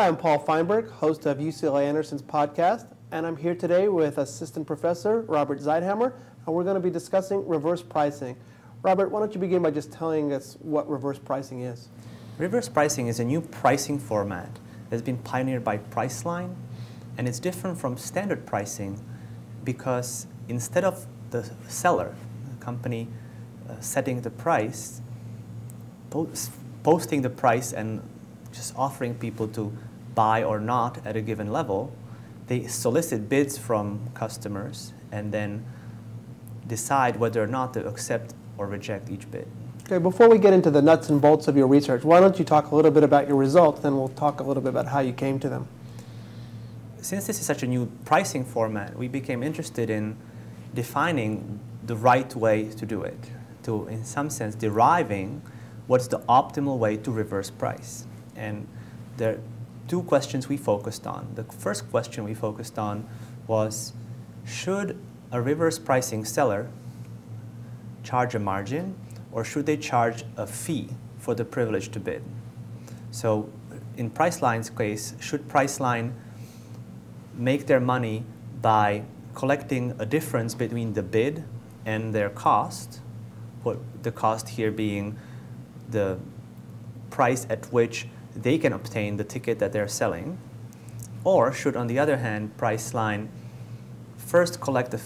Hi, I'm Paul Feinberg, host of UCLA Anderson's podcast, and I'm here today with Assistant Professor Robert Zeithammer, and we're going to be discussing reverse pricing. Robert, why don't you begin by just telling us what reverse pricing is? Reverse pricing is a new pricing format that's been pioneered by Priceline, and it's different from standard pricing because instead of the seller, the company, setting the price, posting the price and just offering people to buy or not at a given level, they solicit bids from customers and then decide whether or not to accept or reject each bid. Okay, before we get into the nuts and bolts of your research, why don't you talk a little bit about your results, then we'll talk a little bit about how you came to them. Since this is such a new pricing format, we became interested in defining the right way to do it, to, in some sense, deriving what's the optimal way to reverse price. And there are two questions we focused on. The first question we focused on was, should a reverse pricing seller charge a margin, or should they charge a fee for the privilege to bid? So in Priceline's case, should Priceline make their money by collecting a difference between the bid and their cost, what the cost here being the price at which they can obtain the ticket that they're selling, or should, on the other hand, Priceline first collect a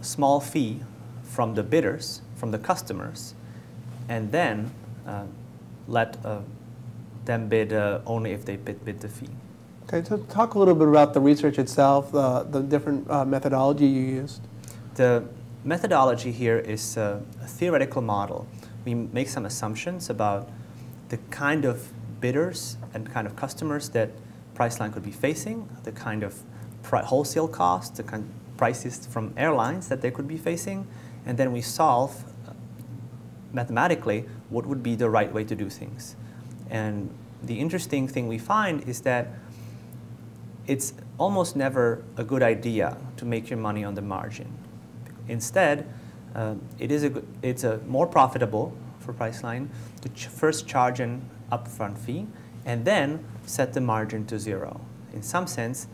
small fee from the bidders, from the customers, and then let them bid only if they bid the fee. Okay, so talk a little bit about the research itself, the different methodology you used. The methodology here is a theoretical model. We make some assumptions about the kind of bidders and kind of customers that Priceline could be facing, the kind of wholesale costs, the kind of prices from airlines that they could be facing, and then we solve mathematically what would be the right way to do things. And the interesting thing we find is that it's almost never a good idea to make your money on the margin. Instead, it's more profitable for Priceline to first charge an upfront fee and then set the margin to zero. In some sense,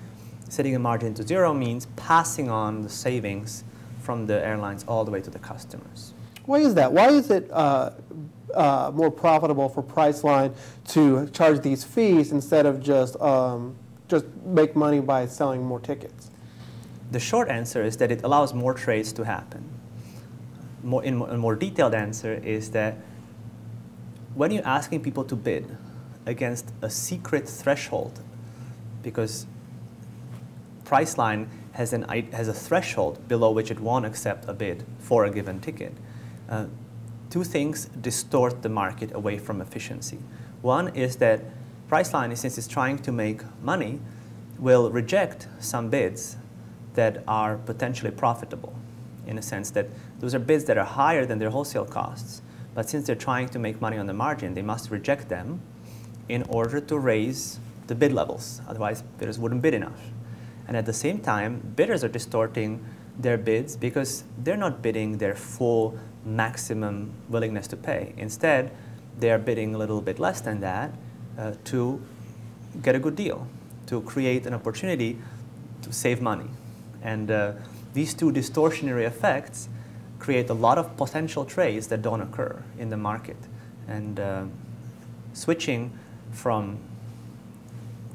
setting a margin to zero means passing on the savings from the airlines all the way to the customers. Why is that? Why is it more profitable for Priceline to charge these fees instead of just make money by selling more tickets? The short answer is that it allows more trades to happen. A more detailed answer is that when you're asking people to bid against a secret threshold, because Priceline has a threshold below which it won't accept a bid for a given ticket, two things distort the market away from efficiency. One is that Priceline, since it's trying to make money, will reject some bids that are potentially profitable, in a sense that those are bids that are higher than their wholesale costs. But since they're trying to make money on the margin, they must reject them in order to raise the bid levels. Otherwise, bidders wouldn't bid enough. And at the same time, bidders are distorting their bids because they're not bidding their full maximum willingness to pay. Instead, they're bidding a little bit less than that to get a good deal, to create an opportunity to save money. And these two distortionary effects create a lot of potential trades that don't occur in the market. And switching from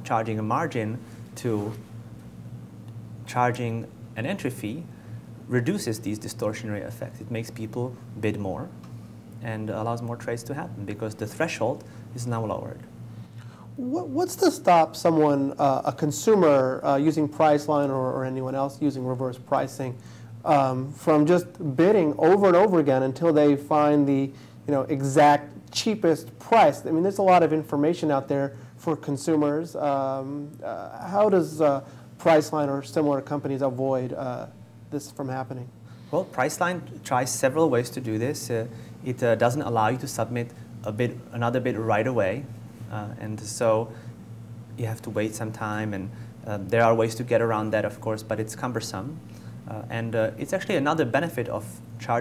charging a margin to charging an entry fee reduces these distortionary effects. It makes people bid more and allows more trades to happen because the threshold is now lowered. What's to stop someone, a consumer using Priceline or anyone else using reverse pricing, from just bidding over and over again until they find the exact cheapest price? I mean, there's a lot of information out there for consumers. How does Priceline or similar companies avoid this from happening? Well, Priceline tries several ways to do this. It doesn't allow you to submit another bid right away. And so you have to wait some time, and there are ways to get around that, of course, but it's cumbersome. And it's actually another benefit of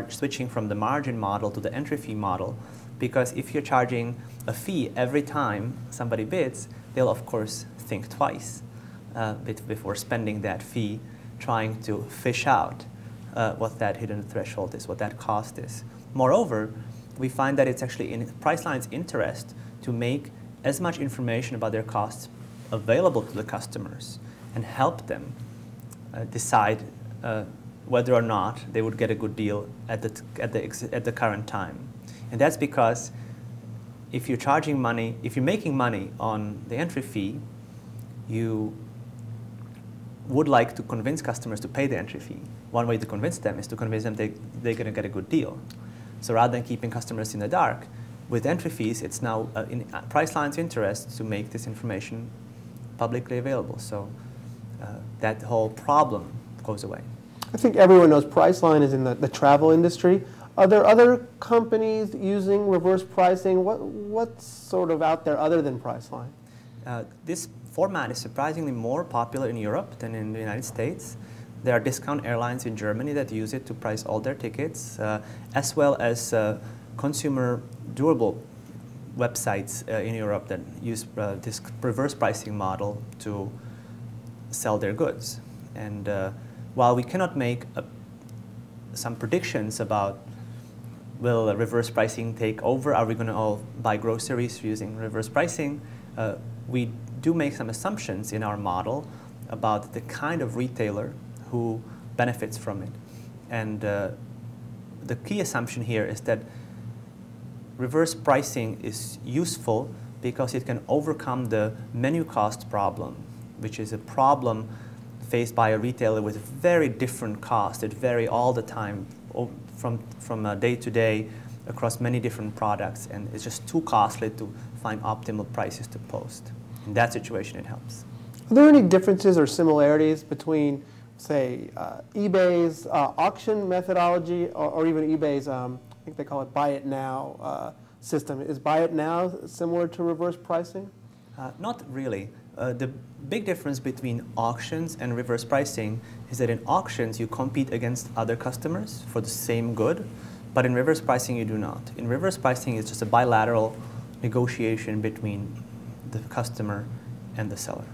switching from the margin model to the entry fee model, because if you're charging a fee every time somebody bids, they'll of course think twice before spending that fee, trying to fish out what that hidden threshold is, what that cost is. Moreover, we find that it's actually in Priceline's interest to make as much information about their costs available to the customers and help them decide whether or not they would get a good deal at the current time. And that's because if you're charging money, if you're making money on the entry fee, you would like to convince customers to pay the entry fee. One way to convince them is to convince them they're going to get a good deal. So rather than keeping customers in the dark, with entry fees, it's now in Priceline's interest to make this information publicly available. So that whole problem goes away. I think everyone knows Priceline is in the travel industry. Are there other companies using reverse pricing? What's sort of out there other than Priceline? This format is surprisingly more popular in Europe than in the United States. There are discount airlines in Germany that use it to price all their tickets, as well as consumer durable websites in Europe that use this reverse pricing model to sell their goods. And while we cannot make some predictions about will reverse pricing take over, are we going to all buy groceries using reverse pricing, we do make some assumptions in our model about the kind of retailer who benefits from it. And the key assumption here is that reverse pricing is useful because it can overcome the menu cost problem, which is a problem faced by a retailer with very different costs that vary all the time from day to day across many different products, and it's just too costly to find optimal prices to post. In that situation, it helps. Are there any differences or similarities between, say, eBay's auction methodology or even eBay's, I think they call it buy it now system? Is buy it now similar to reverse pricing? Not really. The big difference between auctions and reverse pricing is that in auctions you compete against other customers for the same good, but in reverse pricing you do not. In reverse pricing it's just a bilateral negotiation between the customer and the seller.